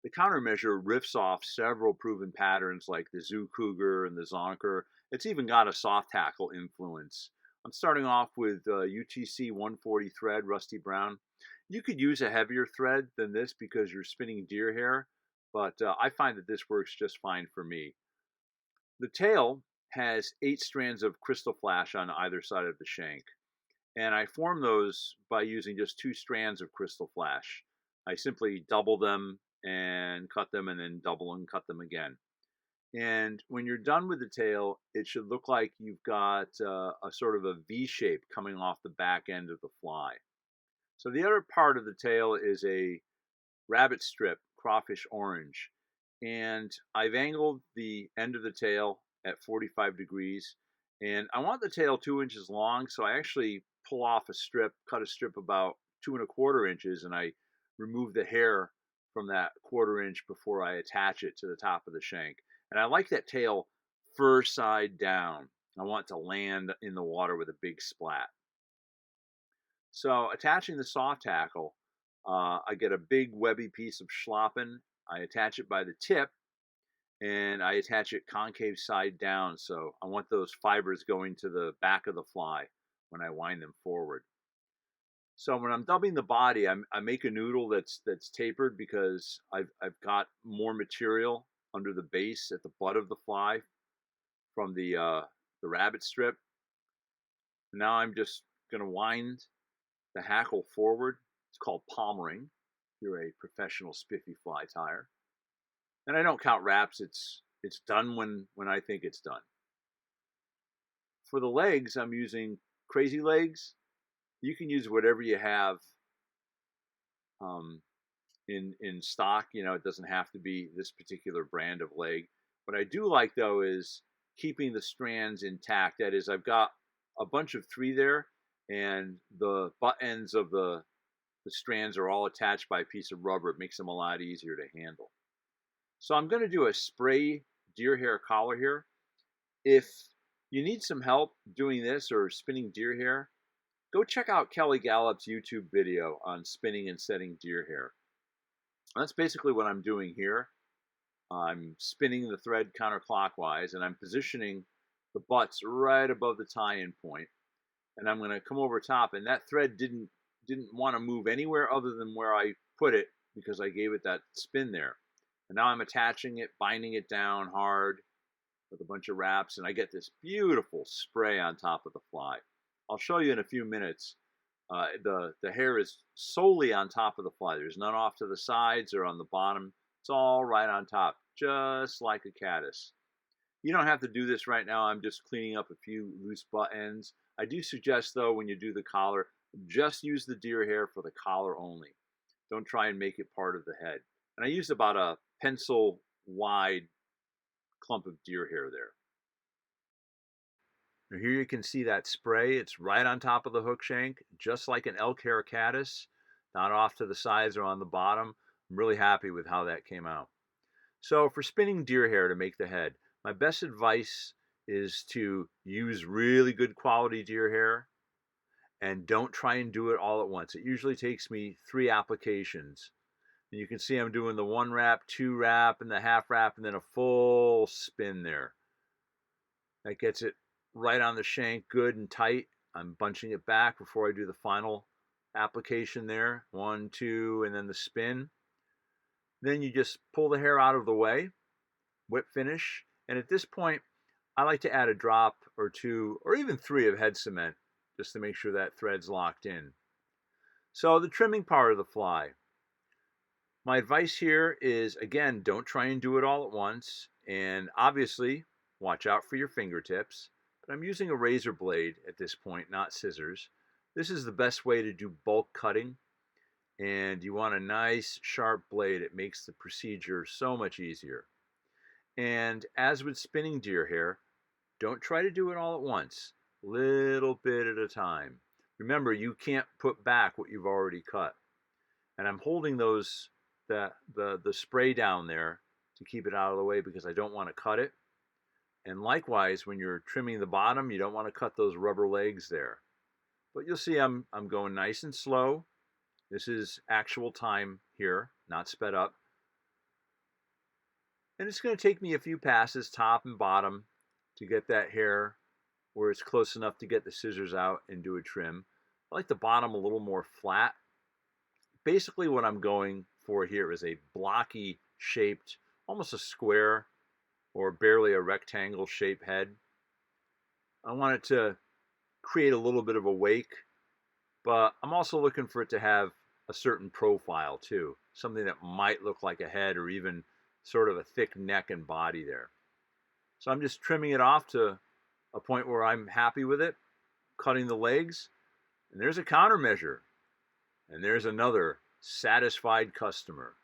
The countermeasure riffs off several proven patterns like the Zoo Cougar and the Zonker. It's even got a soft tackle influence. I'm starting off with UTC 140 thread, rusty brown. You could use a heavier thread than this because you're spinning deer hair, but I find that this works just fine for me. The tail has 8 strands of crystal flash on either side of the shank, and I form those by using just 2 strands of crystal flash. I simply double them and cut them, and then double and cut them again. And when you're done with the tail, it should look like you've got a sort of a V shape coming off the back end of the fly. So the other part of the tail is a rabbit strip, crawfish orange. And I've angled the end of the tail at 45 degrees. And I want the tail 2 inches long, so I actually pull off a strip, cut a strip about 2¼ inches, and I remove the hair from that 1/4 inch before I attach it to the top of the shank. And I like that tail fur side down. I want it to land in the water with a big splat. So attaching the soft tackle, I get a big webby piece of schlappen. I attach it by the tip, and I attach it concave side down. So I want those fibers going to the back of the fly when I wind them forward. So when I'm dubbing the body, I make a noodle that's tapered because I've got more material under the base at the butt of the fly from the rabbit strip. Now I'm just going to wind the hackle forward. It's called palmering if you're a professional spiffy fly tyer. And I don't count wraps. It's done when I think it's done. For the legs, I'm using crazy legs. You can use whatever you have in stock. You know, it doesn't have to be this particular brand of leg. What I do like though is keeping the strands intact. That is, I've got a bunch of 3 there, and the butt ends of the strands are all attached by a piece of rubber. It makes them a lot easier to handle. So I'm going to do a spray deer hair collar here. If you need some help doing this or spinning deer hair, go check out Kelly Gallup's YouTube video on spinning and setting deer hair. That's basically what I'm doing here. I'm spinning the thread counterclockwise, and I'm positioning the butts right above the tie-in point. And I'm going to come over top, and that thread didn't want to move anywhere other than where I put it because I gave it that spin there. And now I'm attaching it, binding it down hard with a bunch of wraps, and I get this beautiful spray on top of the fly. I'll show you in a few minutes. The hair is solely on top of the fly. There's none off to the sides or on the bottom. It's all right on top, just like a caddis. You don't have to do this right now. I'm just cleaning up a few loose butt ends. I do suggest, though, when you do the collar, just use the deer hair for the collar only. Don't try and make it part of the head. And I used about a pencil wide clump of deer hair there. Now here you can see that spray. It's right on top of the hook shank, just like an elk hair caddis, not off to the sides or on the bottom. I'm really happy with how that came out. So for spinning deer hair to make the head, my best advice is to use really good quality deer hair, and don't try and do it all at once. It usually takes me 3 applications. And you can see I'm doing the 1 wrap, 2 wrap, and the half wrap, and then a full spin there. That gets it right on the shank, good and tight. I'm bunching it back before I do the final application there. 1, 2, and then the spin. Then you just pull the hair out of the way, whip finish, and at this point, I like to add a drop or 2 or even 3 of head cement just to make sure that thread's locked in. So the trimming part of the fly. My advice here is, again, don't try and do it all at once, and obviously watch out for your fingertips. But I'm using a razor blade at this point, not scissors. This is the best way to do bulk cutting, and you want a nice sharp blade. It makes the procedure so much easier. And as with spinning deer hair, don't try to do it all at once, little bit at a time. Remember, you can't put back what you've already cut. And I'm holding the spray down there to keep it out of the way because I don't want to cut it. And likewise, when you're trimming the bottom, you don't want to cut those rubber legs there. But you'll see I'm going nice and slow. This is actual time here, not sped up. And it's going to take me a few passes, top and bottom, to get that hair where it's close enough to get the scissors out and do a trim. I like the bottom a little more flat. Basically what I'm going for here is a blocky shaped, almost a square or barely a rectangle shaped head. I want it to create a little bit of a wake, but I'm also looking for it to have a certain profile too, something that might look like a head or even sort of a thick neck and body there. So I'm just trimming it off to a point where I'm happy with it, cutting the legs, and there's a countermeasure, and there's another satisfied customer.